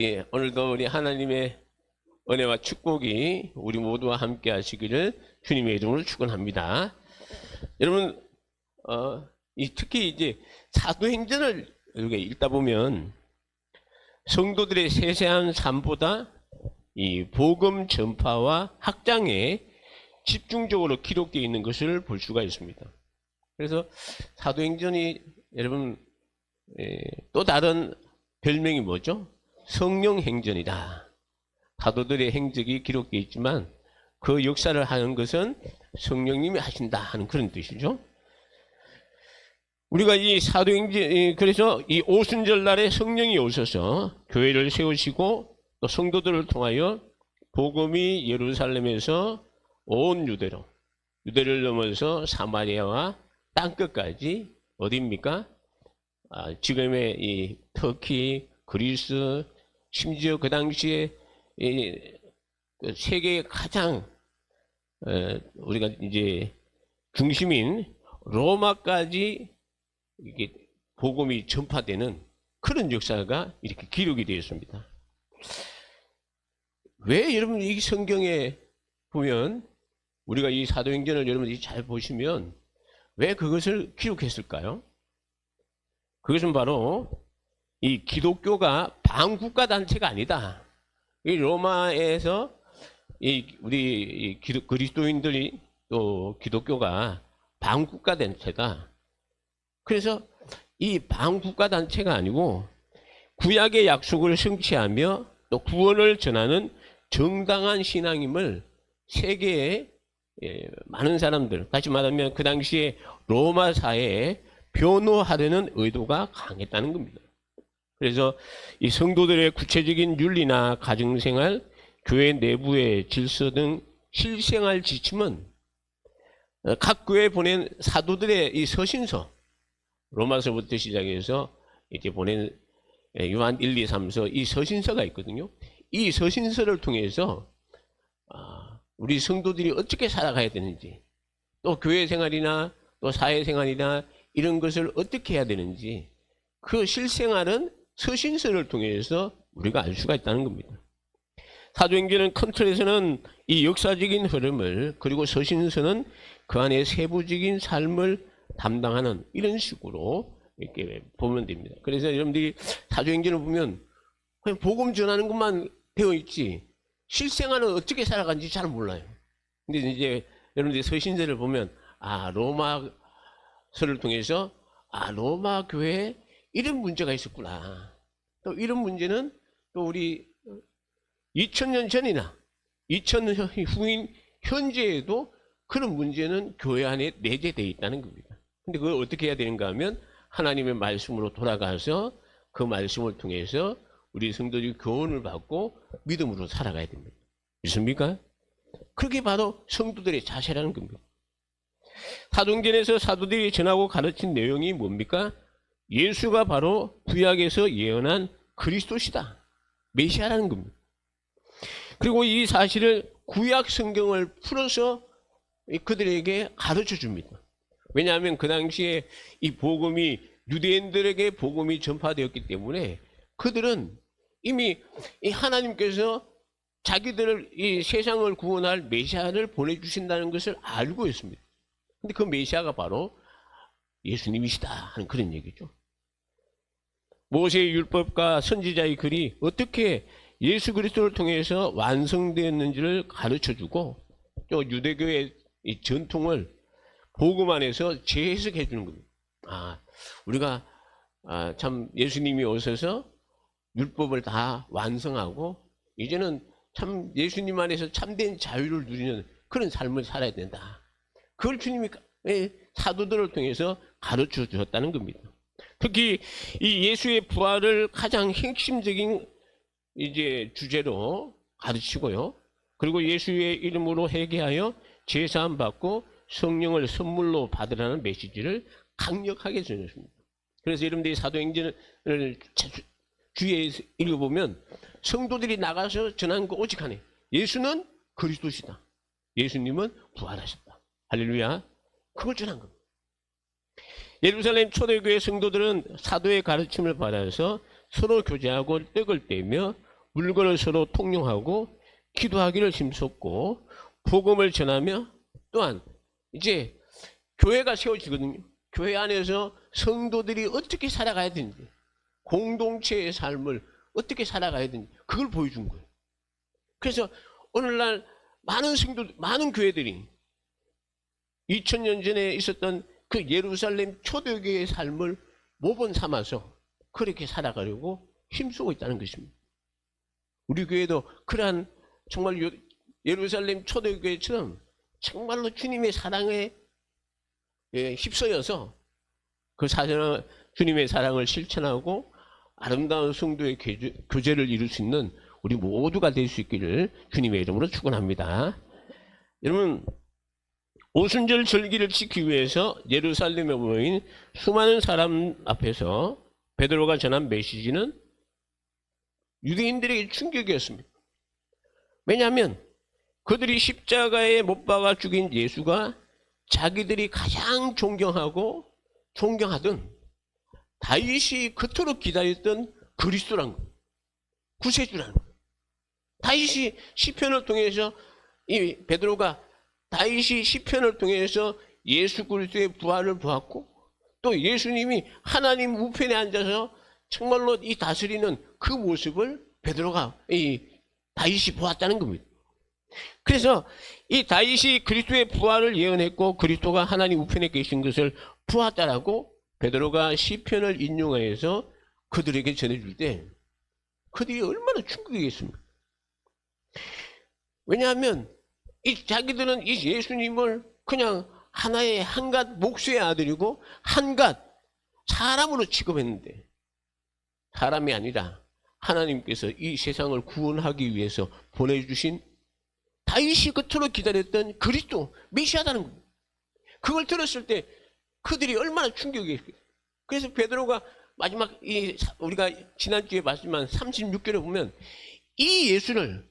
예, 오늘도 우리 하나님의 은혜와 축복이 우리 모두와 함께 하시기를 주님의 이름으로 축원합니다. 여러분, 특히 이제 사도행전을 이렇게 읽다 보면 성도들의 세세한 삶보다 이 복음 전파와 확장에 집중적으로 기록되어 있는 것을 볼 수가 있습니다. 그래서 사도행전이 여러분 또 다른 별명이 뭐죠? 성령 행전이다. 사도들의 행적이 기록되어 있지만 그 역사를 하는 것은 성령님이 하신다 하는 그런 뜻이죠. 우리가 이 사도행전, 그래서 이 오순절 날에 성령이 오셔서 교회를 세우시고 또 성도들을 통하여 복음이 예루살렘에서 온 유대를 넘어서 사마리아와 땅끝까지 어디입니까? 지금의 이 터키, 그리스, 심지어 그 당시에 세계의 가장 우리가 이제 중심인 로마까지 이게 복음이 전파되는 그런 역사가 이렇게 기록이 되어 있습니다. 왜 여러분 이 성경에 보면 우리가 이 사도행전을 여러분들이 잘 보시면 왜 그것을 기록했을까요? 그것은 바로 이 기독교가 반국가 단체가 아니다. 이 로마에서 우리 그리스도인들이 또 기독교가 반국가 단체다. 그래서 이 반국가 단체가 아니고 구약의 약속을 성취하며 또 구원을 전하는 정당한 신앙임을 세계의 많은 사람들, 다시 말하면 그 당시에 로마 사회에 변호하려는 의도가 강했다는 겁니다. 그래서 이 성도들의 구체적인 윤리나 가정생활, 교회 내부의 질서 등 실생활 지침은 각 교회에 보낸 사도들의 이 서신서, 로마서부터 시작해서 이제 보낸 요한 1, 2, 3서 이 서신서가 있거든요. 이 서신서를 통해서 우리 성도들이 어떻게 살아가야 되는지, 또 교회 생활이나 또 사회 생활이나 이런 것을 어떻게 해야 되는지 그 실생활은 서신서를 통해서 우리가 알 수가 있다는 겁니다. 사도행전은 큰 틀에서는 이 역사적인 흐름을, 그리고 서신서는 그 안에 세부적인 삶을 담당하는 이런 식으로 이렇게 보면 됩니다. 그래서 여러분들이 사도행전을 보면 그냥 복음 전하는 것만 되어 있지 실생활은 어떻게 살아가는지 잘 몰라요. 근데 이제 여러분들이 서신서를 보면 로마서를 통해서 로마 교회에 이런 문제가 있었구나. 또 이런 문제는 또 우리 2000년 전이나 2000년 후인 현재에도 그런 문제는 교회 안에 내재되어 있다는 겁니다. 근데 그걸 어떻게 해야 되는가 하면 하나님의 말씀으로 돌아가서 그 말씀을 통해서 우리 성도들이 교훈을 받고 믿음으로 살아가야 됩니다. 믿습니까? 그렇게 바로 성도들의 자세라는 겁니다. 사도행전에서 사도들이 전하고 가르친 내용이 뭡니까? 예수가 바로 구약에서 예언한 그리스도시다. 메시아라는 겁니다. 그리고 이 사실을 구약 성경을 풀어서 그들에게 가르쳐 줍니다. 왜냐하면 그 당시에 이 복음이 유대인들에게 복음이 전파되었기 때문에 그들은 이미 이 하나님께서 자기들을 이 세상을 구원할 메시아를 보내주신다는 것을 알고 있습니다. 근데 그 메시아가 바로 예수님이시다 하는 그런 얘기죠. 모세의 율법과 선지자의 글이 어떻게 예수 그리스도를 통해서 완성되었는지를 가르쳐주고 또 유대교의 이 전통을 복음 안에서 재해석해 주는 겁니다. 우리가 참 예수님이 오셔서 율법을 다 완성하고 이제는 참 예수님 안에서 참된 자유를 누리는 그런 삶을 살아야 된다. 그걸 주님이 사도들을 통해서 가르쳐 주셨다는 겁니다. 특히 이 예수의 부활을 가장 핵심적인 이제 주제로 가르치고요. 그리고 예수의 이름으로 회개하여 제사함 받고 성령을 선물로 받으라는 메시지를 강력하게 전했습니다. 그래서 여러분들이 사도행전을 주위에 읽어보면 성도들이 나가서 전한 거 오직 하네. 예수는 그리스도시다. 예수님은 부활하셨다. 할렐루야. 그걸 전한 겁니다. 예루살렘 초대교회 성도들은 사도의 가르침을 받아서 서로 교제하고 떡을 떼며 물건을 서로 통용하고 기도하기를 힘썼고 복음을 전하며 또한 이제 교회가 세워지거든요. 교회 안에서 성도들이 어떻게 살아가야 되는지, 공동체의 삶을 어떻게 살아가야 되는지 그걸 보여준 거예요. 그래서 오늘날 많은 성도, 많은 교회들이 2000년 전에 있었던 그 예루살렘 초대교회의 삶을 모범 삼아서 그렇게 살아가려고 힘쓰고 있다는 것입니다. 우리 교회도 그러한 정말 예루살렘 초대교회처럼 정말로 주님의 사랑에 휩싸여서 그 주님의 사랑을 실천하고 아름다운 성도의 교제를 이룰 수 있는 우리 모두가 될 수 있기를 주님의 이름으로 축원합니다. 여러분, 오순절 절기를 지키기 위해서 예루살렘에 모인 수많은 사람 앞에서 베드로가 전한 메시지는 유대인들에게 충격이었습니다. 왜냐하면 그들이 십자가에 못 박아 죽인 예수가 자기들이 가장 존경하고 존경하던 다윗이 그토록 기다렸던 그리스도란 거예요. 구세주라는 거예요. 다윗이 시편을 통해서 이 베드로가 다윗이 시편을 통해서 예수 그리스도의 부활을 보았고 또 예수님이 하나님 우편에 앉아서 정말로 이 다스리는 그 모습을 베드로가 이 다윗이 보았다는 겁니다. 그래서 이 다윗이 그리스도의 부활을 예언했고 그리스도가 하나님 우편에 계신 것을 보았다라고 베드로가 시편을 인용하여서 그들에게 전해줄 때 그들이 얼마나 충격이겠습니까? 왜냐하면 자기들은 이 예수님을 그냥 하나의 한갓 목수의 아들이고 한갓 사람으로 취급했는데 사람이 아니라 하나님께서 이 세상을 구원하기 위해서 보내주신 다윗이 그토록 기다렸던 그리스도 메시아다는 겁니다. 그걸 들었을 때 그들이 얼마나 충격이었겠어요. 그래서 베드로가 마지막 우리가 지난주에 말씀한 36절에 보면 이 예수를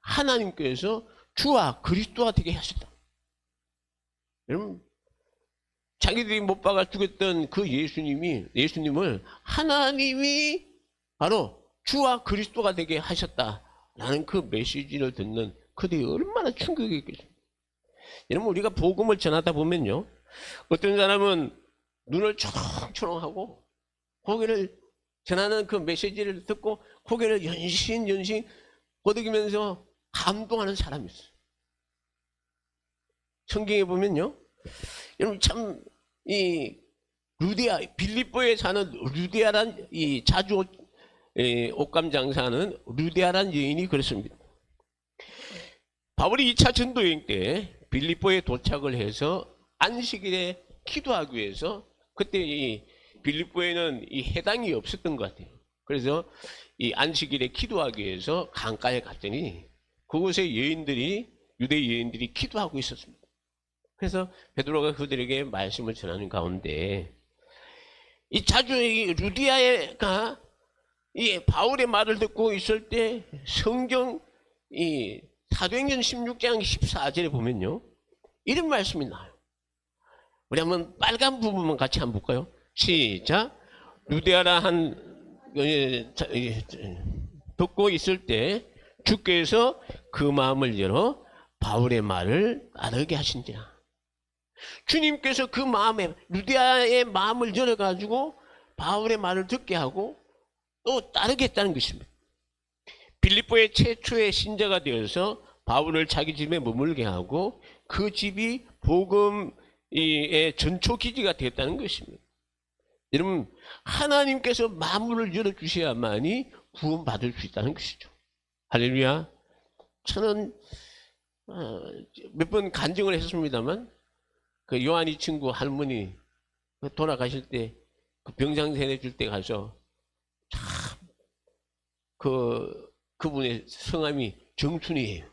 하나님께서 주와 그리스도가 되게 하셨다. 여러분, 자기들이 못 박아 죽였던 그 예수님을 하나님이 바로 주와 그리스도가 되게 하셨다라는 그 메시지를 듣는 그들이 얼마나 충격이겠습니까? 여러분, 우리가 복음을 전하다 보면요, 어떤 사람은 눈을 초롱초롱하고 고개를 전하는 그 메시지를 듣고 고개를 연신 거두기면서 감동하는 사람이 있어요. 성경에 보면요, 여러분 참 이 빌립보에 사는 루디아란 이 자주 옷감 장사하는 루디아란 여인이 그랬습니다. 바울이 2차 전도 여행 때 빌립보에 도착을 해서 안식일에 기도하기 위해서 그때 이 빌립보에는 이 해당이 없었던 것 같아요. 그래서 이 안식일에 기도하기 위해서 강가에 갔더니 그곳에 유대 여인들이 기도하고 있었습니다. 그래서 베드로가 그들에게 말씀을 전하는 가운데 이 루디아가 이 바울의 말을 듣고 있을 때 성경 이 사도행전 16장 14절에 보면요, 이런 말씀이 나와요. 우리 한번 빨간 부분만 같이 한번 볼까요? 시작. 루디아라 듣고 있을 때 주께서 그 마음을 열어 바울의 말을 따르게 하신지라. 주님께서 그 마음에 루디아의 마음을 열어가지고 바울의 말을 듣게 하고 또 따르게 했다는 것입니다. 빌립보의 최초의 신자가 되어서 바울을 자기 집에 머물게 하고 그 집이 복음의 전초기지가 되었다는 것입니다. 여러분, 하나님께서 마음을 열어주셔야만이 구원받을 수 있다는 것이죠. 할렐루야. 저는 몇 번 간증을 했습니다만 그 요한이 친구 할머니 돌아가실 때 그 병상세례 줄 때 가서 참 그분의 성함이 정순이에요.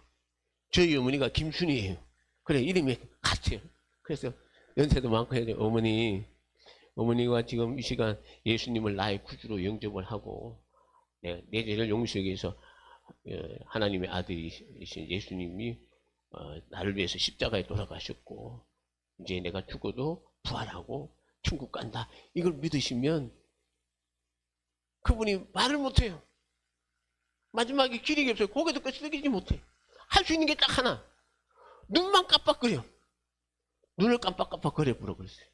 저희 어머니가 김순이에요. 그래, 이름이 같아요. 그래서 연세도 많고 해야 돼요. 어머니가 지금 이 시간 예수님을 나의 구주로 영접을 하고 내 죄를 용서하기 위해서 하나님의 아들이신 예수님이 나를 위해서 십자가에 돌아가셨고 이제 내가 죽어도 부활하고 천국 간다. 이걸 믿으시면 그분이 말을 못해요. 마지막에 길이 없어요. 고개도 끄덕이지 못해. 할 수 있는 게 딱 하나. 눈만 깜빡거려. 눈을 깜빡깜빡거려 불어 그랬어요.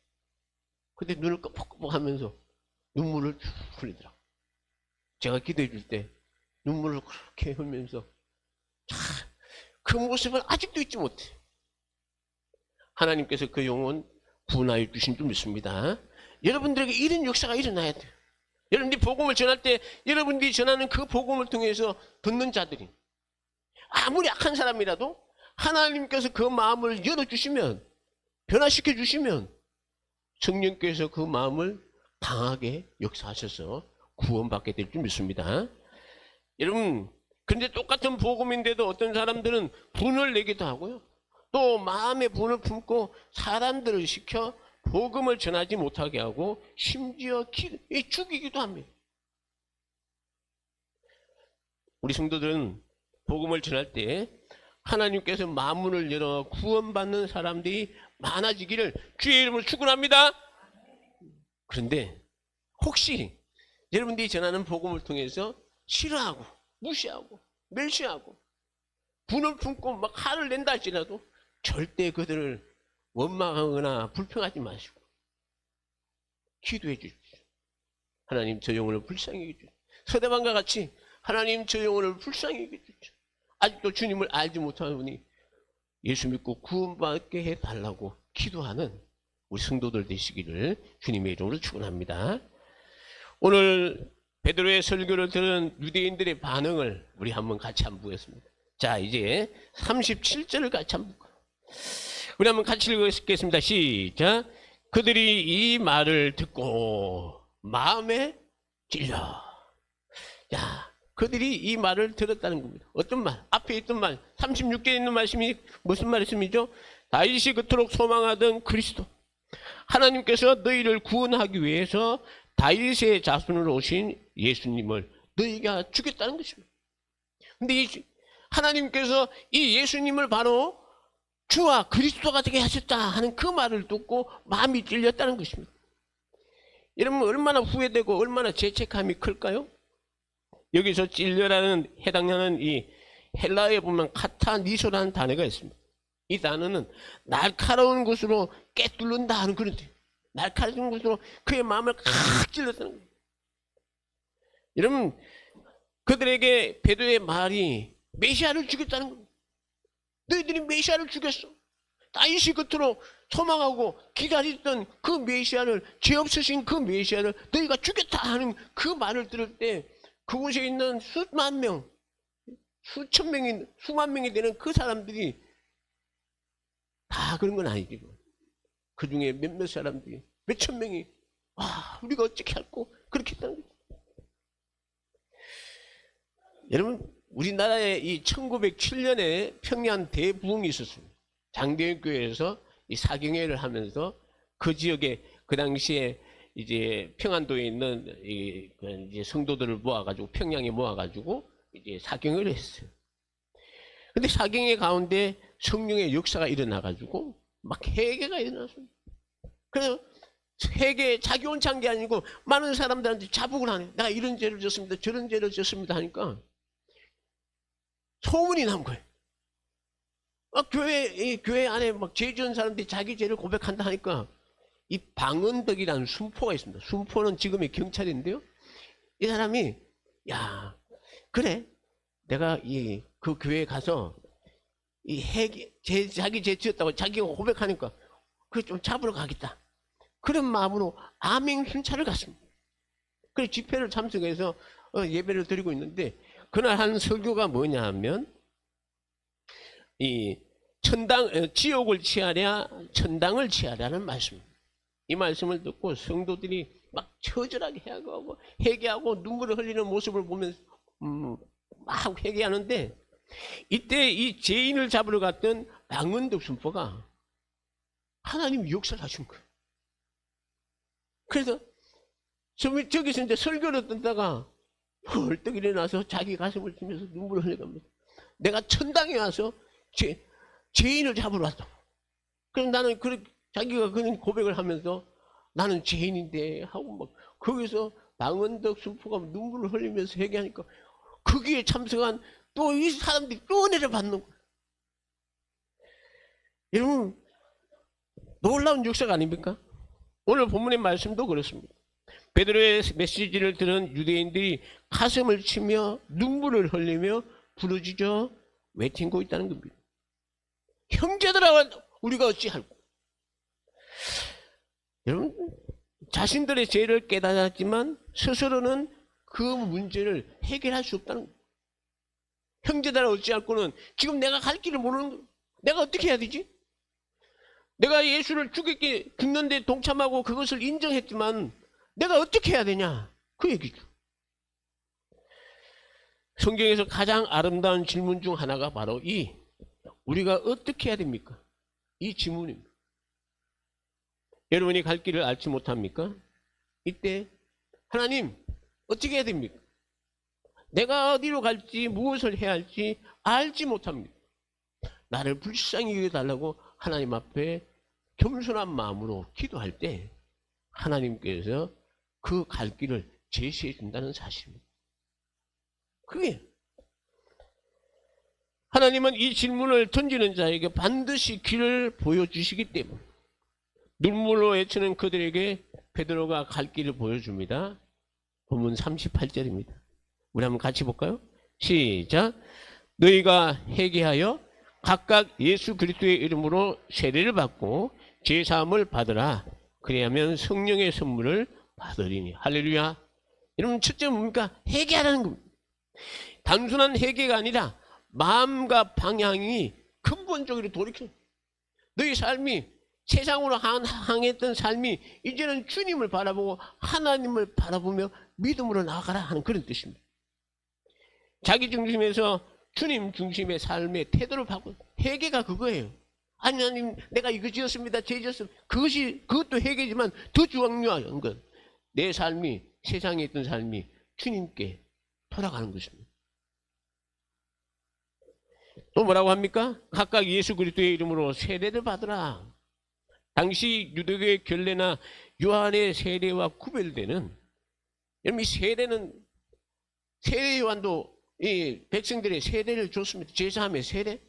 근데 눈을 깜빡깜빡 하면서 눈물을 쭉 흘리더라고. 제가 기도해 줄 때 눈물을 그렇게 흘리면서 그 모습을 아직도 잊지 못해. 하나님께서 그 영혼 구원하여 주신 줄 믿습니다. 여러분들에게 이런 역사가 일어나야 돼요. 여러분들이 복음을 전할 때 여러분들이 전하는 그 복음을 통해서 듣는 자들이 아무리 악한 사람이라도 하나님께서 그 마음을 열어주시면, 변화시켜 주시면 성령께서 그 마음을 강하게 역사하셔서 구원받게 될 줄 믿습니다. 여러분, 그런데 똑같은 복음인데도 어떤 사람들은 분을 내기도 하고요. 또 마음의 분을 품고 사람들을 시켜 복음을 전하지 못하게 하고 심지어 죽이기도 합니다. 우리 성도들은 복음을 전할 때 하나님께서 마음문을 열어 구원받는 사람들이 많아지기를 주의 이름으로 축원합니다. 그런데 혹시 여러분들이 전하는 복음을 통해서 싫어하고 무시하고 멸시하고 분을 품고 막 화를 낸다 할지라도 절대 그들을 원망하거나 불평하지 마시고 기도해 주십시오. 하나님 저 영혼을 불쌍히 여겨주십시오. 서대방과 같이 하나님 저 영혼을 불쌍히 여겨주십시오. 아직도 주님을 알지 못하니 예수 믿고 구원받게 해달라고 기도하는 우리 성도들 되시기를 주님의 이름으로 축원합니다. 오늘 베드로의 설교를 들은 유대인들의 반응을 우리 한번 같이 한번 보겠습니다. 자, 이제 37절을 같이 한번 볼까요? 우리 한번 같이 읽겠습니다. 시작. 그들이 이 말을 듣고 마음에 찔려. 자, 그들이 이 말을 들었다는 겁니다. 어떤 말? 앞에 있던 말, 36개에 있는 말씀이 무슨 말씀이죠? 다윗이 그토록 소망하던 그리스도, 하나님께서 너희를 구원하기 위해서 다윗의 자손으로 오신 예수님을 너희가 죽였다는 것입니다. 근데 하나님께서 이 예수님을 바로 주와 그리스도가 되게 하셨다 하는 그 말을 듣고 마음이 찔렸다는 것입니다. 여러분, 얼마나 후회되고 얼마나 죄책감이 클까요? 여기서 찔려라는 해당하는 이 헬라어에 보면 카타니소라는 단어가 있습니다. 이 단어는 날카로운 것으로 꿰뚫는다 하는 그런 뜻이에요. 날카로운 것으로 그의 마음을 칵 찔렀다는 거예요. 여러분, 그들에게 베드로의 말이 메시아를 죽였다는 겁니다. 너희들이 메시아를 죽였어. 다윗이 그토록 소망하고 기다리던 그 메시아를, 죄 없으신 그 메시아를 너희가 죽였다 하는 그 말을 들을 때 그곳에 있는 수만 명, 수천 명이, 수만 명이 되는 그 사람들이 다 그런 건 아니지. 그 중에 몇몇 사람들이, 몇천 명이, 와, 우리가 어떻게 할고 그렇게 했다는 거죠. 여러분, 우리나라에 이 1907년에 평양 대부흥이 있었습니다. 장대현 교회에서 이 사경회를 하면서 그 지역에 그 당시에 이제 평안도에 있는 이제 성도들을 모아가지고 평양에 모아가지고 이제 사경회를 했어요. 근데 사경회 가운데 성령의 역사가 일어나가지고 막 회개가 일어났습니다. 그래서 회개, 자기 온찬 게 아니고 많은 사람들한테 자복을 하네. 내가 이런 죄를 졌습니다. 저런 죄를 졌습니다 하니까 소문이 난 거예요. 교회 안에 막 죄 지은 사람들이 자기 죄를 고백한다 하니까 이 방은덕이라는 순포가 있습니다. 순포는 지금의 경찰인데요. 이 사람이, 야, 그래. 내가 그 교회에 가서 자기 죄 지었다고 자기가 고백하니까 그래 좀 잡으러 가겠다. 그런 마음으로 암행순찰을 갔습니다. 그래서 집회를 참석해서 예배를 드리고 있는데 그날 한 설교가 뭐냐 하면 이 지옥을 취하랴 천당을 취하랴는 말씀입니다. 이 말씀을 듣고 성도들이 막 처절하게 회개하고 눈물을 흘리는 모습을 보면서 막 회개하는데 이때 이 죄인을 잡으러 갔던 방은덕 순포가 하나님 역사를 하신 거예요. 그래서 저기서 이제 설교를 듣다가 벌떡 일어나서 자기 가슴을 치면서 눈물을 흘려갑니다. 내가 천당에 와서 죄인을 잡으러 왔다. 그럼 나는 자기가 그런 고백을 하면서 나는 죄인인데 하고 막 거기서 방은덕 순포가 눈물을 흘리면서 회개하니까 거기에 참석한 또 이 사람들이 또 은혜를 받는 거예요. 여러분, 놀라운 역사가 아닙니까? 오늘 본문의 말씀도 그렇습니다. 베드로의 메시지를 들은 유대인들이 가슴을 치며 눈물을 흘리며 부르짖어 외치고 있다는 겁니다. 형제들아, 우리가 어찌할꼬. 여러분, 자신들의 죄를 깨달았지만 스스로는 그 문제를 해결할 수 없다는 거예요. 형제들아 어찌할꼬는 지금 내가 갈 길을 모르는 거예요. 내가 어떻게 해야 되지? 내가 예수를 죽는데 동참하고 그것을 인정했지만 내가 어떻게 해야 되냐? 그 얘기죠. 성경에서 가장 아름다운 질문 중 하나가 바로 우리가 어떻게 해야 됩니까? 이 질문입니다. 여러분이 갈 길을 알지 못합니까? 이때 하나님 어떻게 해야 됩니까? 내가 어디로 갈지 무엇을 해야 할지 알지 못합니다. 나를 불쌍히 여겨달라고 하나님 앞에 겸손한 마음으로 기도할 때 하나님께서 그 갈 길을 제시해 준다는 사실입니다. 그게 하나님은 이 질문을 던지는 자에게 반드시 길을 보여주시기 때문에 눈물로 외치는 그들에게 베드로가 갈 길을 보여줍니다. 본문 38절입니다. 우리 한번 같이 볼까요? 시작. 너희가 회개하여 각각 예수 그리스도의 이름으로 세례를 받고 제사함을 받으라. 그래야면 성령의 선물을 받으리니. 할렐루야. 여러분, 첫째 뭡니까? 회개하라는 겁니다. 단순한 회개가 아니라 마음과 방향이 근본적으로 돌이켜. 너희 삶이 세상으로 향했던 삶이 이제는 주님을 바라보고 하나님을 바라보며 믿음으로 나아가라 하는 그런 뜻입니다. 자기 중심에서 주님 중심의 삶의 태도를 바꿔. 회개가 그거예요. 하나님, 내가 이거 지었습니다. 죄 지었습니다. 그것도 회개지만 더 중요한 건 내 삶이, 세상에 있던 삶이 주님께 돌아가는 것입니다. 또 뭐라고 합니까? 각각 예수 그리스도의 이름으로 세례를 받으라. 당시 유대교의 결례나 요한의 세례와 구별되는, 여러분, 이 세례는, 세례 요한도 이 백성들의 세례를 줬습니다. 제사함의 세례.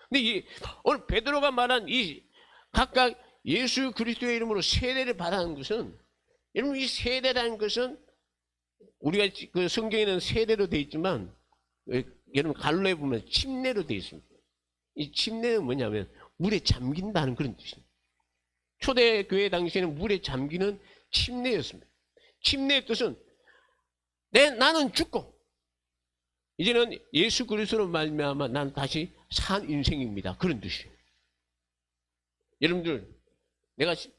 근데 오늘 베드로가 말한 이 각각 예수 그리스도의 이름으로 세례를 받아는 것은, 여러분, 이 세례라는 것은 우리가 그 성경에는 세례로 되어 있지만 여러분 갈로에 보면 침례로 되어 있습니다. 이 침례는 뭐냐면 물에 잠긴다는 그런 뜻입니다. 초대교회 당시에는 물에 잠기는 침례였습니다. 침례의 뜻은 나는 죽고 이제는 예수 그리스도로 말미암아 나는 다시 산 인생입니다. 그런 뜻이에요. 여러분들,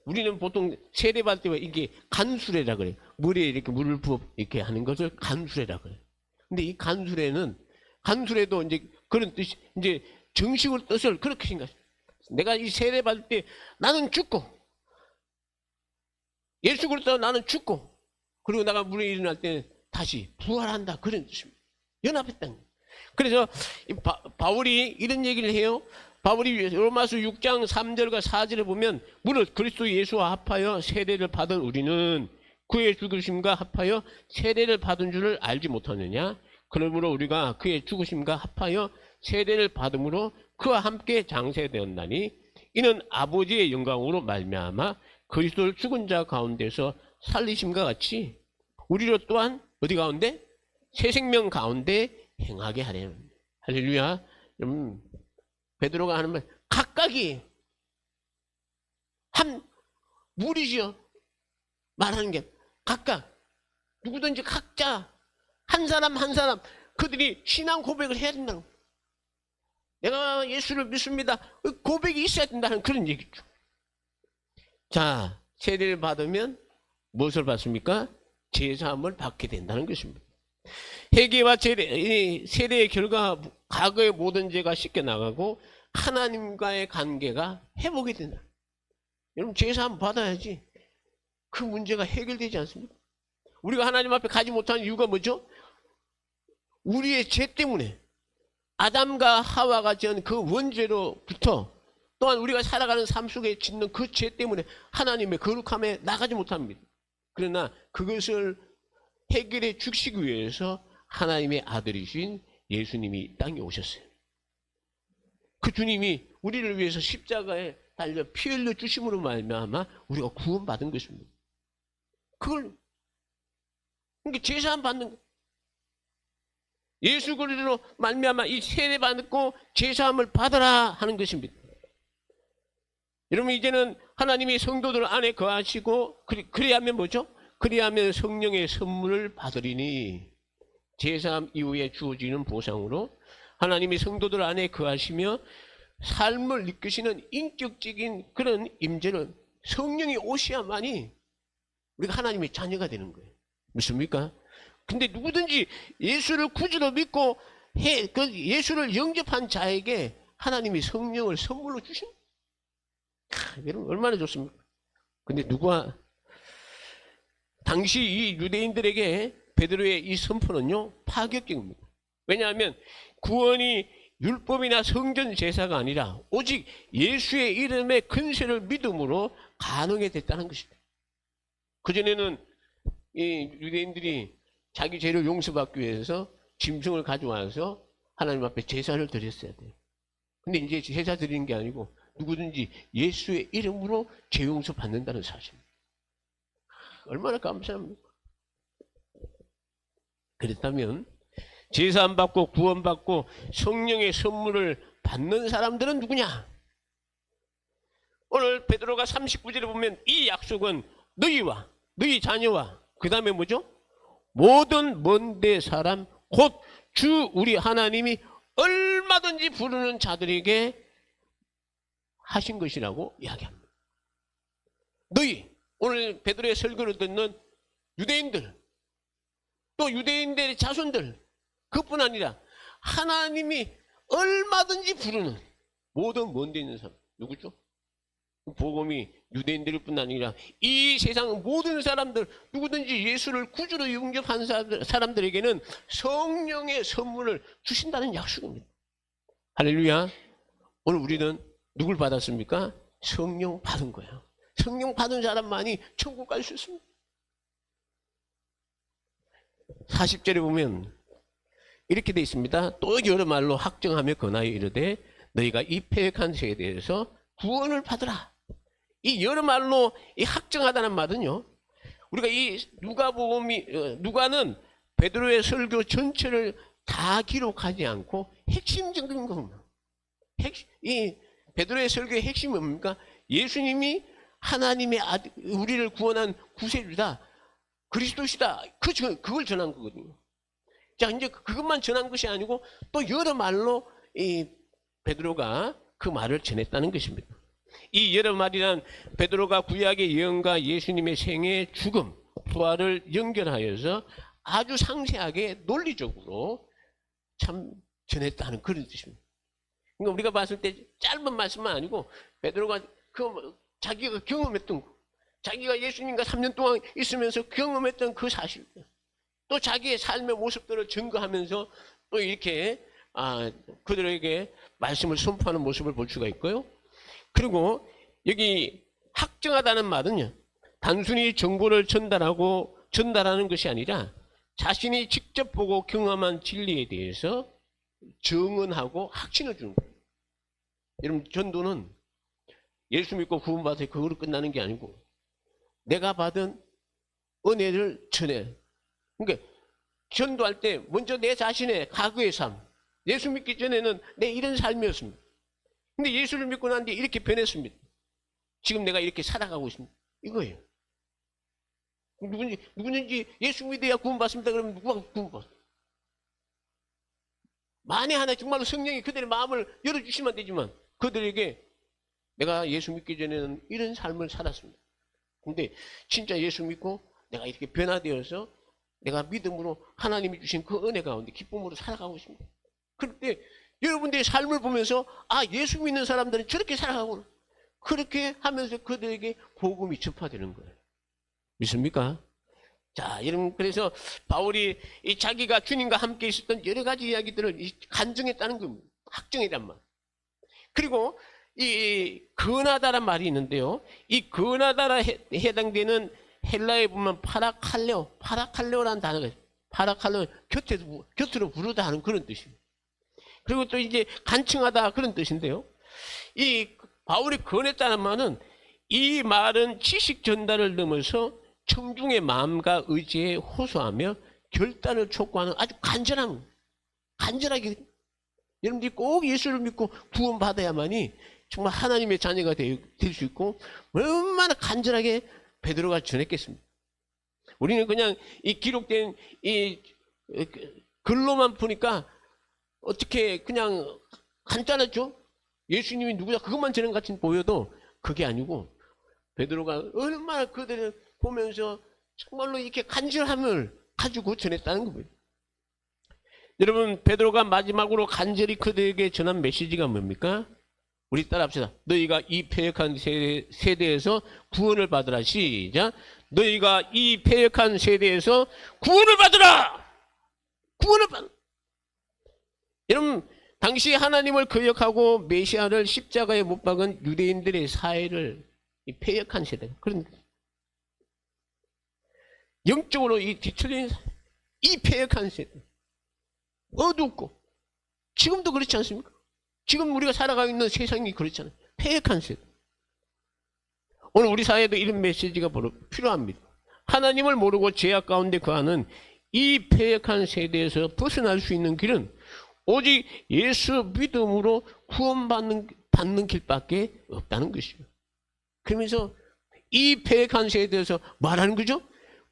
우리는 보통 세례받을 때 이게 간수례라 그래요. 물에 이렇게 물을 부어 이렇게 하는 것을 간수례라 그래요. 근데 이 간수례도 이제 그런 뜻이, 이제 정식으로 뜻을 그렇게 생각해요. 내가 이 세례받을 때 나는 죽고, 예수 그리스도 나는 죽고, 그리고 내가 물에 일어날 때 다시 부활한다. 그런 뜻입니다. 연합했다는 거예요. 그래서 바울이 이런 얘기를 해요. 바울이 로마서 6장 3절과 4절에 보면 무릇 그리스도 예수와 합하여 세례를 받은 우리는 그의 죽으심과 합하여 세례를 받은 줄을 알지 못하느냐. 그러므로 우리가 그의 죽으심과 합하여 세례를 받음으로 그와 함께 장세되었나니 이는 아버지의 영광으로 말미암아 그리스도를 죽은 자 가운데서 살리심과 같이 우리로 또한 어디 가운데? 새 생명 가운데 행하게 하려는. 할렐루야. 여러분, 베드로가 하는 말, 각각이 한 무리지요. 말하는 게 각각 누구든지 각자 한 사람 한 사람 그들이 신앙 고백을 해야 된다는 거예요. 내가 예수를 믿습니다. 고백이 있어야 된다는 그런 얘기죠. 자, 세례를 받으면 무엇을 받습니까? 제사함을 받게 된다는 것입니다. 회개와 세례의 결과 과거의 모든 죄가 씻겨나가고 하나님과의 관계가 회복이 된다. 여러분, 제사함 받아야지 그 문제가 해결되지 않습니까? 우리가 하나님 앞에 가지 못하는 이유가 뭐죠? 우리의 죄 때문에, 아담과 하와가 지은 그 원죄로부터, 또한 우리가 살아가는 삶 속에 짓는 그 죄 때문에 하나님의 거룩함에 나가지 못합니다. 그러나 그것을 해결해 주시기 위해서 하나님의 아들이신 예수님이 땅에 오셨어요. 그 주님이 우리를 위해서 십자가에 달려 피 흘려 주심으로 말미암아 우리가 구원받은 것입니다. 그걸 그러니까 제사함 받는 거. 예수 그리스도로 말미암아 이 세례 받고 제사함을 받아라 하는 것입니다. 여러분 이제는 하나님이 성도들 안에 거하시고 그리하면 뭐죠? 그리하면 성령의 선물을 받으리니 제사함 이후에 주어지는 보상으로 하나님이 성도들 안에 거하시며 삶을 이끄시는 인격적인 그런 임재를 성령이 오셔야만이 우리가 하나님의 자녀가 되는 거예요. 믿습니까? 근데 누구든지 예수를 구주로 믿고 그 예수를 영접한 자에게 하나님이 성령을 선물로 주신 여러분 얼마나 좋습니까? 근데 누가 당시 이 유대인들에게 베드로의 이 선포는요 파격적입니다. 왜냐하면 구원이 율법이나 성전 제사가 아니라 오직 예수의 이름의 근세를 믿음으로 가능해 됐다는 것입니다. 그전에는 이 유대인들이 자기 죄를 용서받기 위해서 짐승을 가져와서 하나님 앞에 제사를 드렸어야 돼요. 근데 이제 제사 드리는 게 아니고 누구든지 예수의 이름으로 죄 용서 받는다는 사실입니다. 얼마나 감사합니까? 그렇다면 제사 안 받고 구원 받고 성령의 선물을 받는 사람들은 누구냐? 오늘 베드로가 39절에 보면 이 약속은 너희와 너희 자녀와 그 다음에 뭐죠? 모든 먼데 사람 곧 주 우리 하나님이 얼마든지 부르는 자들에게 하신 것이라고 이야기합니다. 너희 오늘 베드로의 설교를 듣는 유대인들 또 유대인들의 자손들 그뿐 아니라 하나님이 얼마든지 부르는 모든 먼데 있는 사람 누구죠? 복음이 유대인들 뿐 아니라 이 세상 모든 사람들 누구든지 예수를 구주로 영접한 사람들에게는 성령의 선물을 주신다는 약속입니다. 할렐루야. 오늘 우리는 누굴 받았습니까? 성령 받은 거예요. 성령 받은 사람만이 천국 갈 수 있습니다. 40절에 보면 이렇게 되어 있습니다. 또 여러 말로 확정하며 권하여 이르되 너희가 이 패역한 세대에서 구원을 받으라. 이 여러 말로 이 확정하다는 말은요. 우리가 이 누가는 베드로의 설교 전체를 다 기록하지 않고 핵심적인 겁니다. 이 베드로의 설교의 핵심이 뭡니까? 예수님이 하나님의 아들, 우리를 구원한 구세주다. 그리스도시다. 그걸 전한 거거든요. 자, 이제 그것만 전한 것이 아니고 또 여러 말로 이 베드로가 그 말을 전했다는 것입니다. 이 여러 말이란 베드로가 구약의 예언과 예수님의 생애, 죽음, 부활을 연결하여서 아주 상세하게 논리적으로 참 전했다는 그런 뜻입니다. 그러니까 우리가 봤을 때 짧은 말씀만 아니고 베드로가 자기가 경험했던 거, 자기가 예수님과 3년 동안 있으면서 경험했던 그 사실, 또 자기의 삶의 모습들을 증거하면서 또 이렇게 그들에게 말씀을 선포하는 모습을 볼 수가 있고요. 그리고 여기 확정하다는 말은요, 단순히 정보를 전달하는 것이 아니라 자신이 직접 보고 경험한 진리에 대해서 증언하고 확신을 주는 거예요. 여러분, 전도는 예수 믿고 구원받아서 그거로 끝나는 게 아니고 내가 받은 은혜를 전해. 그러니까 전도할 때 먼저 내 자신의 과거의 삶, 예수 믿기 전에는 내 이런 삶이었습니다. 근데 예수를 믿고 난 뒤에 이렇게 변했습니다. 지금 내가 이렇게 살아가고 있습니다. 이거예요. 누구든지 예수 믿어야 구원받습니다. 그러면 누가 구원받습니다. 만에 하나 정말로 성령이 그들의 마음을 열어주시면 되지만 그들에게 내가 예수 믿기 전에는 이런 삶을 살았습니다. 근데 진짜 예수 믿고 내가 이렇게 변화되어서 내가 믿음으로 하나님이 주신 그 은혜 가운데 기쁨으로 살아가고 있습니다. 그럴 때 여러분들의 삶을 보면서 예수 믿는 사람들은 저렇게 살아가구나. 그렇게 하면서 그들에게 복음이 전파되는 거예요. 믿습니까? 자, 여러분, 그래서 바울이 자기가 주님과 함께 있었던 여러 가지 이야기들을 간증했다는 겁니다. 확정이란 말. 그리고 이 근하다란 말이 있는데요. 이 근하다라 해당되는 헬라에 보면 파라칼레오라는 단어가 있어요. 파라칼로 곁으로 부르다 하는 그런 뜻입니다. 그리고 또 이제 간청하다 그런 뜻인데요. 이 바울이 권했다는 말은 이 말은 지식 전달을 넘어서 청중의 마음과 의지에 호소하며 결단을 촉구하는 아주 간절하게 여러분들이 꼭 예수를 믿고 구원받아야만이 정말 하나님의 자녀가 될 수 있고 얼마나 간절하게 베드로가 전했겠습니까? 우리는 그냥 이 기록된 이 글로만 보니까 어떻게 그냥 간단하죠? 예수님이 누구냐 그것만 전한 같이 보여도 그게 아니고 베드로가 얼마나 그들을 보면서 정말로 이렇게 간절함을 가지고 전했다는 겁니다. 여러분, 베드로가 마지막으로 간절히 그들에게 전한 메시지가 뭡니까? 우리 따라합시다. 너희가 이 패역한 세대에서 구원을 받으라. 시작. 너희가 이 패역한 세대에서 구원을 받으라. 구원을 받으라. 여러분, 당시 하나님을 거역하고 메시아를 십자가에 못 박은 유대인들의 사회를 이 패역한 세대. 그런 영적으로 이 뒤틀린 이 패역한 세대. 어둡고 지금도 그렇지 않습니까? 지금 우리가 살아가고 있는 세상이 그렇잖아요. 패역한 세대. 오늘 우리 사회에도 이런 메시지가 필요합니다. 하나님을 모르고 죄악 가운데 거하는 이 패역한 세대에서 벗어날 수 있는 길은 오직 예수 믿음으로 구원받는 길밖에 없다는 것이죠. 그러면서 이 패역한 세대에서 말하는 거죠.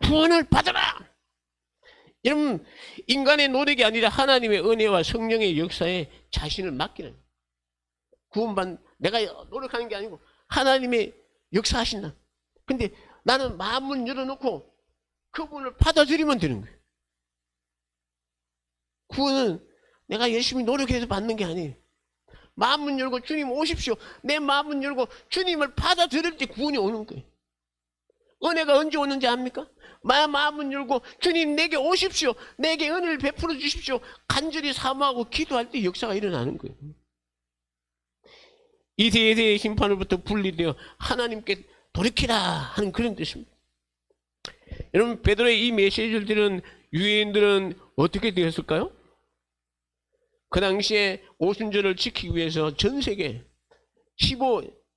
구원을 받아라. 여러분, 인간의 노력이 아니라 하나님의 은혜와 성령의 역사에 자신을 맡기는 내가 노력하는 게 아니고 하나님의 역사하신다. 근데 나는 마음을 열어놓고 그분을 받아들이면 되는 거예요. 구원은 내가 열심히 노력해서 받는 게 아니에요. 마음을 열고 주님 오십시오. 내 마음을 열고 주님을 받아들일 때 구원이 오는 거예요. 은혜가 언제 오는지 압니까? 마음을 열고 주님 내게 오십시오. 내게 은혜를 베풀어 주십시오. 간절히 사모하고 기도할 때 역사가 일어나는 거예요. 이 세대의 심판으로부터 분리되어 하나님께 돌이키라 하는 그런 뜻입니다. 여러분, 베드로의 이 메시지를 들은 유대인들은 어떻게 되었을까요? 그 당시에 오순절을 지키기 위해서 전 세계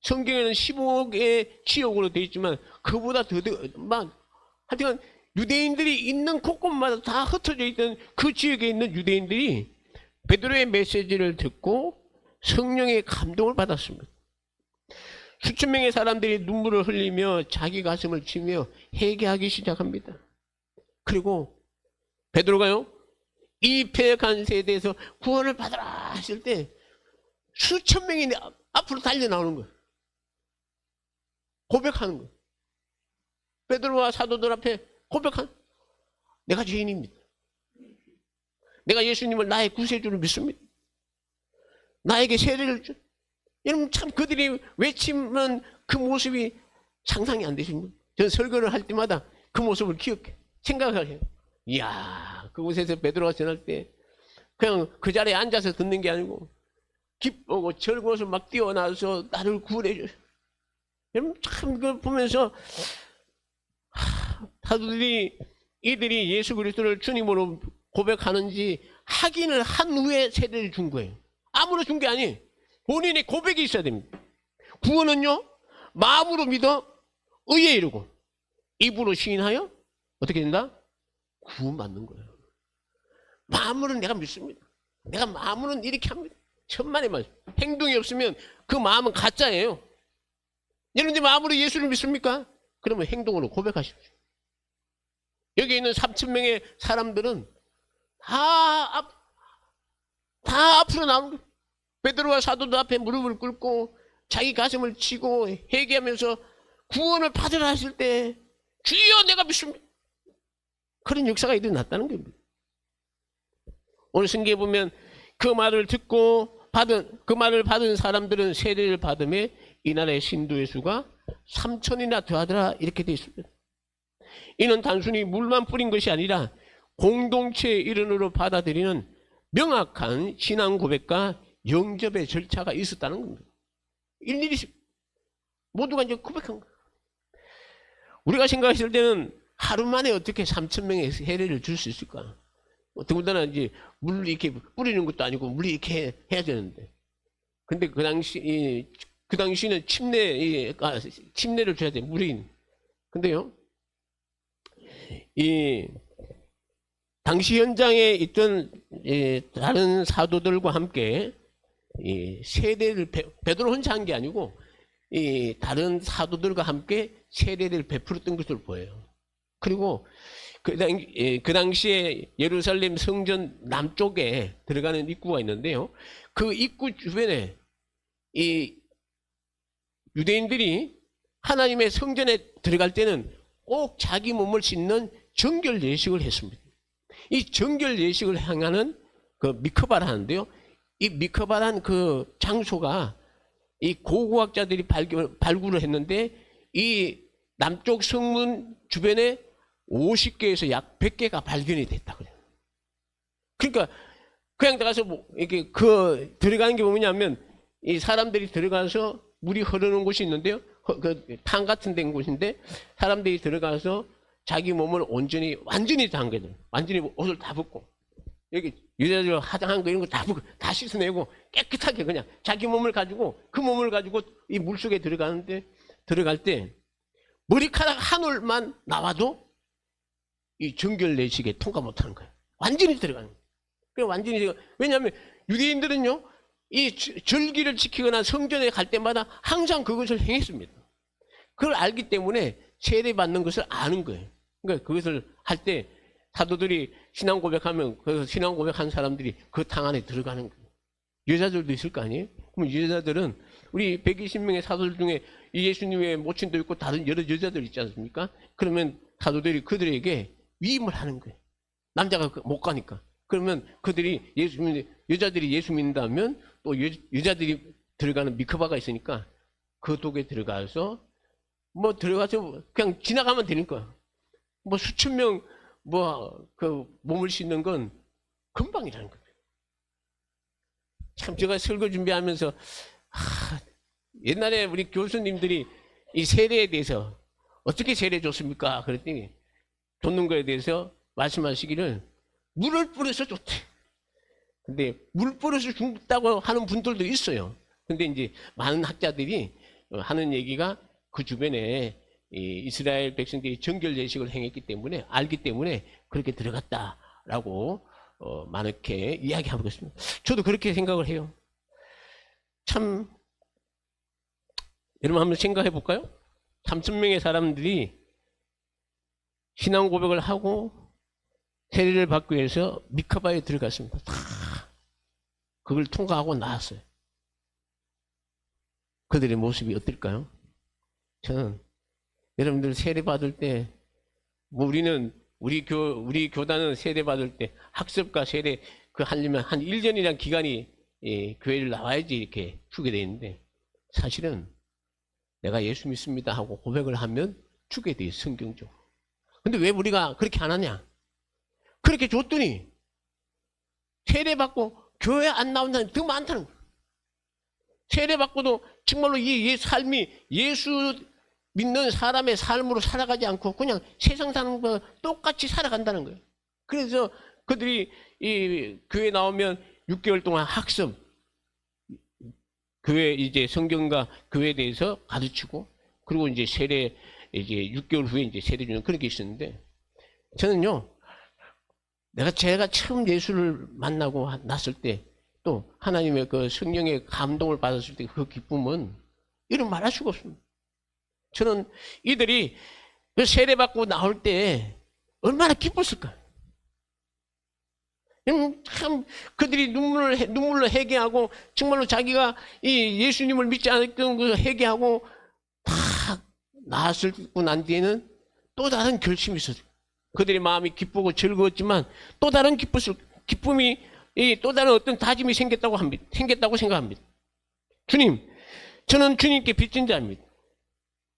성경에는 15개의 지역으로 되어 있지만 그보다 하여튼 유대인들이 있는 곳곳마다 다 흩어져 있던 그 지역에 있는 유대인들이 베드로의 메시지를 듣고 성령의 감동을 받았습니다. 수천 명의 사람들이 눈물을 흘리며 자기 가슴을 치며 회개하기 시작합니다. 그리고 베드로가요, 이 패역한 세대에서 구원을 받으라 하실 때 수천 명이 앞으로 달려 나오는 거예요. 고백하는 거예요. 베드로와 사도들 앞에 내가 죄인입니다. 내가 예수님을 나의 구세주로 믿습니다. 나에게 세례를 줘. 여러분, 참 그들이 외치면 그 모습이 상상이 안 되십니까? 저는 설교를 할 때마다 그 모습을 생각을 해요. 이야, 그곳에서 베드로가 전할 때 그냥 그 자리에 앉아서 듣는 게 아니고 기쁘고 즐거워서 막 뛰어나서 나를 구원해 줘요. 여러분, 참 그걸 보면서 사도들이 이들이 예수 그리스도를 주님으로 고백하는지 확인을 한 후에 세례를 준 거예요. 아무로 준 게 아니에요. 본인의 고백이 있어야 됩니다. 구원은요, 마음으로 믿어 의에 이르고 입으로 시인하여 어떻게 된다? 구원받는 거예요. 마음으로는 내가 믿습니다. 내가 마음으로는 이렇게 합니다. 천만의 말씀. 행동이 없으면 그 마음은 가짜예요. 여러분들 마음으로 예수를 믿습니까? 그러면 행동으로 고백하십시오. 여기 있는 3,000명의 사람들은 다 앞으로 나오는 거예요. 베드로와 사도들 앞에 무릎을 꿇고 자기 가슴을 치고 회개하면서 구원을 받으라 하실 때 주여 내가 믿습니다. 그런 역사가 일어났다는 겁니다. 오늘 성경에 보면 그 말을 받은 사람들은 세례를 받음에 이 나라의 신도의 수가 3,000이나 더하더라 이렇게 되어 있습니다. 이는 단순히 물만 뿌린 것이 아니라 공동체의 일원으로 받아들이는 명확한 신앙 고백과 영접의 절차가 있었다는 겁니다. 일일이 모두가 이제 고백한 거예요. 우리가 생각했을 때는 하루 만에 어떻게 3,000명의 세례를 줄 수 있을까? 더군다나 이제 물 이렇게 뿌리는 것도 아니고 물 이렇게 해야 되는데. 근데 그 당시는 침례를 줘야 돼, 물인. 근데요, 당시 현장에 있던 다른 사도들과 함께 세례를 베드로 혼자 한 게 아니고 다른 사도들과 함께 세례를 베풀었던 것을 보여요. 그리고 그 당시에 예루살렘 성전 남쪽에 들어가는 입구가 있는데요. 그 입구 주변에 이 유대인들이 하나님의 성전에 들어갈 때는 꼭 자기 몸을 씻는 정결 예식을 했습니다. 이 정결 예식을 행하는 그 미크바라 하는데요. 이 미크바란 그 장소가 이 고고학자들이 발굴을 했는데 이 남쪽 성문 주변에 50개에서 약 100개가 발견이 됐다 그래요. 그러니까 그냥 들어가서 이렇게 들어가는 게 뭐냐면 이 사람들이 들어가서 물이 흐르는 곳이 있는데요. 그 탕 같은 된 곳인데 사람들이 들어가서 자기 몸을 완전히 담거든. 완전히 옷을 다 벗고 여기 여자들 화장한 거 이런 거 다 벗고 다 씻어내고 깨끗하게 그냥 자기 몸을 가지고 그 몸을 가지고 이 물속에 들어갈 때 머리카락 한 올만 나와도 이 정결 내식에 통과 못하는 거예요. 완전히 들어가는 거예요. 완전히 왜냐하면 유대인들은요 이 절기를 지키거나 성전에 갈 때마다 항상 그것을 행했습니다. 그걸 알기 때문에 세례 받는 것을 아는 거예요. 그러니까 그것을 할 때 사도들이 신앙 고백하면 그 신앙 고백한 사람들이 그 탕 안에 들어가는 거예요. 여자들도 있을 거 아니에요? 그럼 여자들은 우리 120명의 사도들 중에 예수님의 모친도 있고 다른 여러 여자들 있지 않습니까? 그러면 사도들이 그들에게 위임을 하는 거예요. 남자가 못 가니까. 그러면 그들이 여자들이 예수 믿는다면 또 여자들이 들어가는 미크바가 있으니까 그 독에 들어가서 들어가서 그냥 지나가면 되니까 수천 명 그 몸을 씻는 건 금방이라는 거예요. 참 제가 설교 준비하면서 옛날에 우리 교수님들이 이 세례에 대해서 어떻게 세례 줬습니까? 그랬더니 줬는 거에 대해서 말씀하시기를 물을 뿌려서 줬대. 근데 물 뿌려서 준다고 하는 분들도 있어요. 근데 이제 많은 학자들이 하는 얘기가 그 주변에 이스라엘 백성들이 정결 예식을 행했기 때문에 알기 때문에 그렇게 들어갔다라고 많게 이야기하고 있습니다. 저도 그렇게 생각을 해요. 참 여러분 한번 생각해 볼까요? 3,000명의 사람들이 신앙 고백을 하고 세례를 받기 위해서 미크바에 들어갔습니다. 다 그걸 통과하고 나왔어요. 그들의 모습이 어떨까요? 저는 여러분들 세례 받을 때 우리는 우리 교단은 세례 받을 때 학습과 세례 하려면 한 1년이라는 기간이 교회를 나와야지 이렇게 주게 돼 있는데 사실은 내가 예수 믿습니다 하고 고백을 하면 주게 돼 있어요. 성경적으로. 근데 왜 우리가 그렇게 안 하냐? 그렇게 줬더니 세례 받고 교회 안 나온 사람이 더 많다는 거예요. 세례 받고도 정말로 이 삶이 예수 믿는 사람의 삶으로 살아가지 않고 그냥 세상 사는 거 똑같이 살아간다는 거예요. 그래서 그들이 이 교회 나오면 6개월 동안 학습, 교회 이제 성경과 교회에 대해서 가르치고 그리고 이제 세례 이제 6개월 후에 이제 세례 주는 그런 게 있었는데 저는요 제가 처음 예수를 만나고 났을 때 또 하나님의 그 성령의 감동을 받았을 때 그 기쁨은 이런 말할 수가 없습니다. 저는 이들이 그 세례 받고 나올 때 얼마나 기뻤을까요? 참 그들이 눈물로 회개하고 정말로 자기가 이 예수님을 믿지 않았던 것을 회개하고 다 나았고 난 뒤에는 또 다른 결심이 있었어요. 그들의 마음이 기쁘고 즐거웠지만 또 다른 기쁨이 또 다른 어떤 다짐이 생겼다고 생각합니다. 주님, 저는 주님께 빚진 자입니다.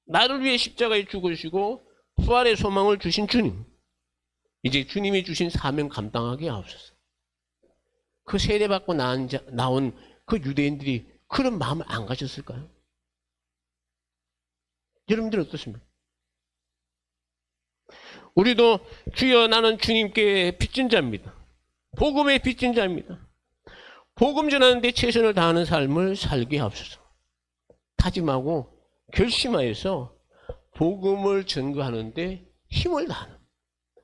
나를 위해 십자가에 죽으시고 부활의 소망을 주신 주님, 이제 주님이 주신 사명 감당하게 하옵소서. 그 세례받고 나온 그 유대인들이 그런 마음을 안 가졌을까요? 여러분들 어떻습니까? 우리도 주여 나는 주님께 빚진 자입니다. 복음의 빚진 자입니다. 복음 전하는데 최선을 다하는 삶을 살게 하옵소서. 다짐하고 결심하여서 복음을 전거하는데 힘을 다하는,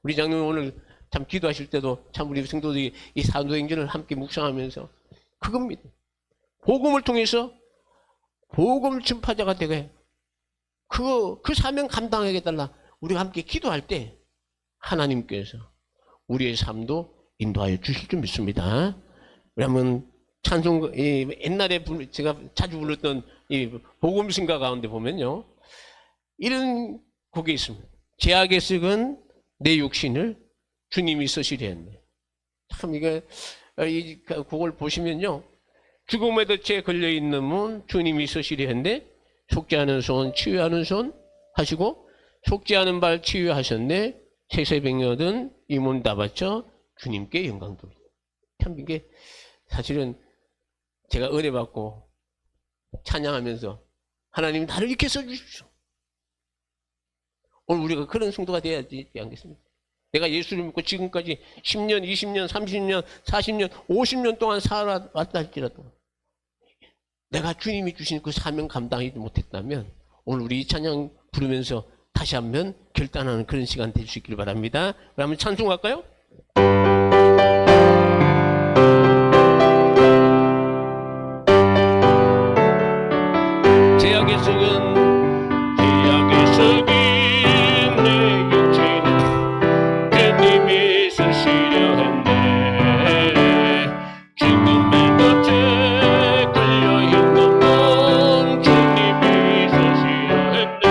우리 장로님 오늘 참 기도하실 때도 참 우리 성도들이 이 사도행전을 함께 묵상하면서 그겁니다. 복음을 통해서 복음 전파자가 되게 그 사명 감당하게 달라 우리가 함께 기도할 때 하나님께서 우리의 삶도 인도하여 주실 줄 믿습니다. 왜냐하면 찬송, 옛날에 제가 자주 불렀던 이 복음신가 가운데 보면요, 이런 곡이 있습니다. 제약에 썩은 내 육신을 주님이 쓰시려 했네. 참 이게 이 곡을 보시면요, 죽음의 덫에 걸려 있는 문 주님이 쓰시려 했네. 속지 않은 손 치유하는 손 하시고 속지 않은 발 치유하셨네. 세세백녀든 이 문 다 바쳐 주님께 영광 돌리네. 참 이게 사실은 제가 은혜 받고 찬양하면서 하나님 나를 이렇게 써주십시오. 오늘 우리가 그런 성도가 돼야 되지 않겠습니까? 내가 예수를 믿고 지금까지 10년, 20년, 30년, 40년, 50년 동안 살아왔다 할지라도 내가 주님이 주신 그 사명 감당하지 못했다면 오늘 우리 이 찬양 부르면서 다시 한번 결단하는 그런 시간 될 수 있기를 바랍니다. 그러면 찬송할까요? 제약에 썩은 내 육체는 주님이 쓰시려 했네. 죽음의 덫에 걸려있는 몸 주님이 쓰시려 했네.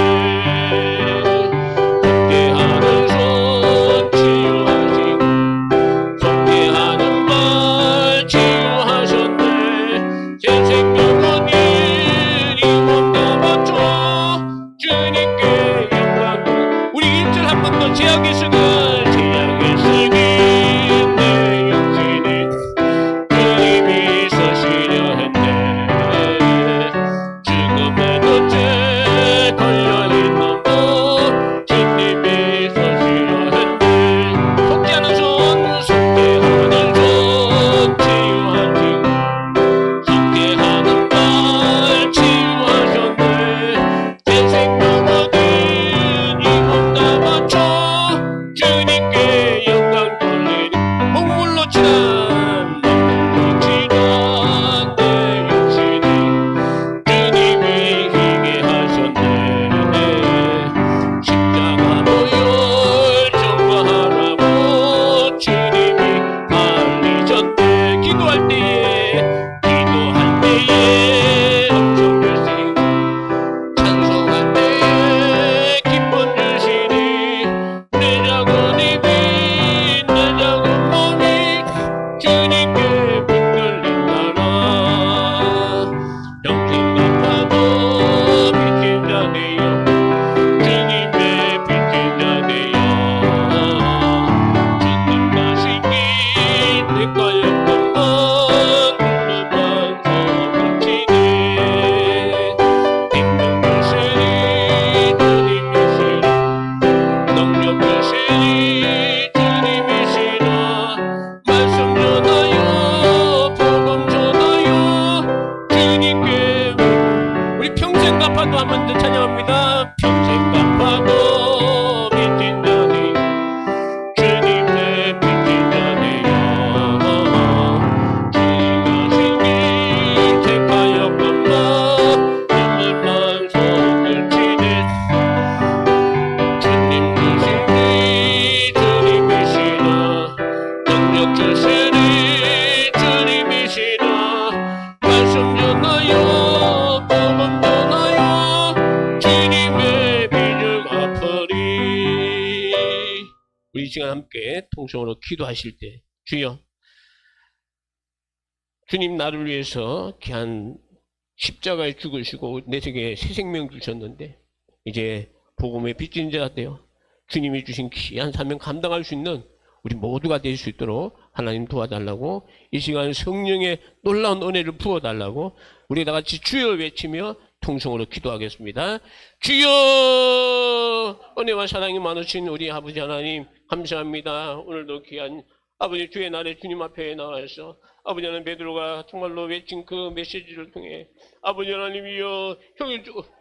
속죄하는 손 치유하시고 속죄하는 발 치유하셨네. 제 생명은 주님께 영광. 우리 1절 한 번 더. 제약의 썩은 내 육신이 주님이 쓰시려 했네. 죽음의 덫에 걸려있는 몸 주님이 쓰시려 했네. 속죄하는 손 치유하시고 속죄하는 발 치유하셨네. 내 생명은 이 몸 다 바쳐 주님께 영광 돌리니. 목물로 지난 내 육신이 주님이 희게 하셨네. 십자가 모여 전거하라고 주님이 알리셨네. 기도할 때에 엄청 주시고 찬송할 때에 기쁨 주시니 내 작은 입이 내 작은 몸이 주님께 붙들린다라. 평생 갚아도 빚진 자 되어 주님의 빚진 자 되어 주님 가시기 내꺼였던 건 누르만 서글치네. 힘든 주시니 주님이시라. 능력 주시니 주님이시라. 말씀 전하여 복음 전하여 주님께. 우리 평생 갚아도 한 번 더 찬양합니다. 평생 갚아도 빚진 자 되어 주님의 빚진 자 되어 주님 가시니 택하였건만 눈물만 속을 치네. 주님 주시니 주님이시라. 능력 주시니 주님이시라. 말씀 전하여 복음 전하여 주님의 빚을 갚으리. 우리 이 시간 함께 통성으로 기도하실 때 주여, 주님 나를 위해서 귀한 십자가에 죽으시고 내게 새 생명 주셨는데 이제 복음의 빚진 자가 되어 주님이 주신 귀한 사명 감당할 수 있는 우리 모두가 될 수 있도록 하나님 도와달라고, 이 시간 성령의 놀라운 은혜를 부어달라고 우리 다 같이 주여 외치며 통성으로 기도하겠습니다. 주여, 은혜와 사랑이 많으신 우리 아버지 하나님 감사합니다. 오늘도 귀한 아버지 주의 날에 주님 앞에 나와서 아버지 하나님 베드로가 정말로 외친 그 메시지를 통해 아버지 하나님이여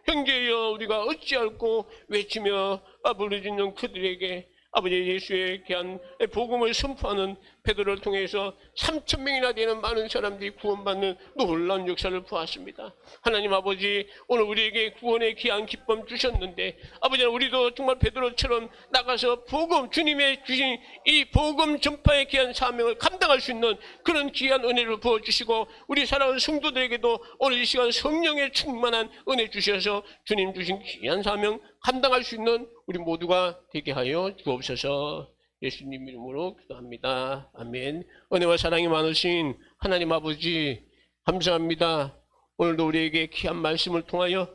형제여 우리가 어찌할꼬 외치며 부르짖는 그들에게 아버지 예수의 귀한 복음을 선포하는 베드로를 통해서 3,000명이나 되는 많은 사람들이 구원받는 놀라운 역사를 보았습니다. 하나님 아버지, 오늘 우리에게 구원의 귀한 기쁨 주셨는데 아버지 우리도 정말 베드로처럼 나가서 복음, 주님의 주신 이 복음 전파의 귀한 사명을 감당할 수 있는 그런 귀한 은혜를 부어주시고 우리 사랑하는 성도들에게도 오늘 이 시간 성령의 충만한 은혜 주셔서 주님 주신 귀한 사명 감당할 수 있는 우리 모두가 되게 하여 주옵소서. 예수님 이름으로 기도합니다. 아멘. 은혜와 사랑이 많으신 하나님 아버지 감사합니다. 오늘도 우리에게 귀한 말씀을 통하여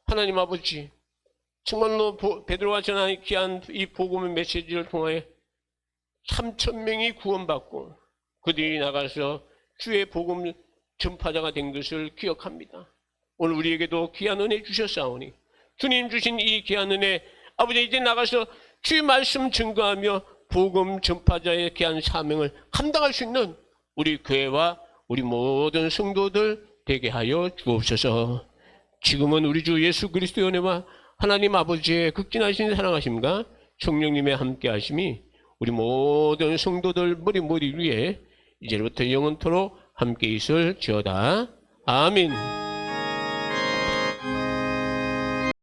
하나님 아버지 정말로 베드로가 전한 귀한 이 복음의 메시지를 통하여 3,000명이 구원받고 그들이 나가서 주의 복음 전파자가 된 것을 기억합니다. 오늘 우리에게도 귀한 은혜 주셨사오니 주님 주신 이 귀한 은혜 아버지 이제 나가서 주의 말씀 증거하며 복음 전파자의 귀한 사명을 감당할 수 있는 우리 교회와 우리 모든 성도들 되게 하여 주옵소서. 지금은 우리 주 예수 그리스도의 은혜와 하나님 아버지의 극진하신 사랑하심과 성령님의 함께하심이 우리 모든 성도들 머리 위에 이제부터 영원토록 함께 있을지어다. 아멘.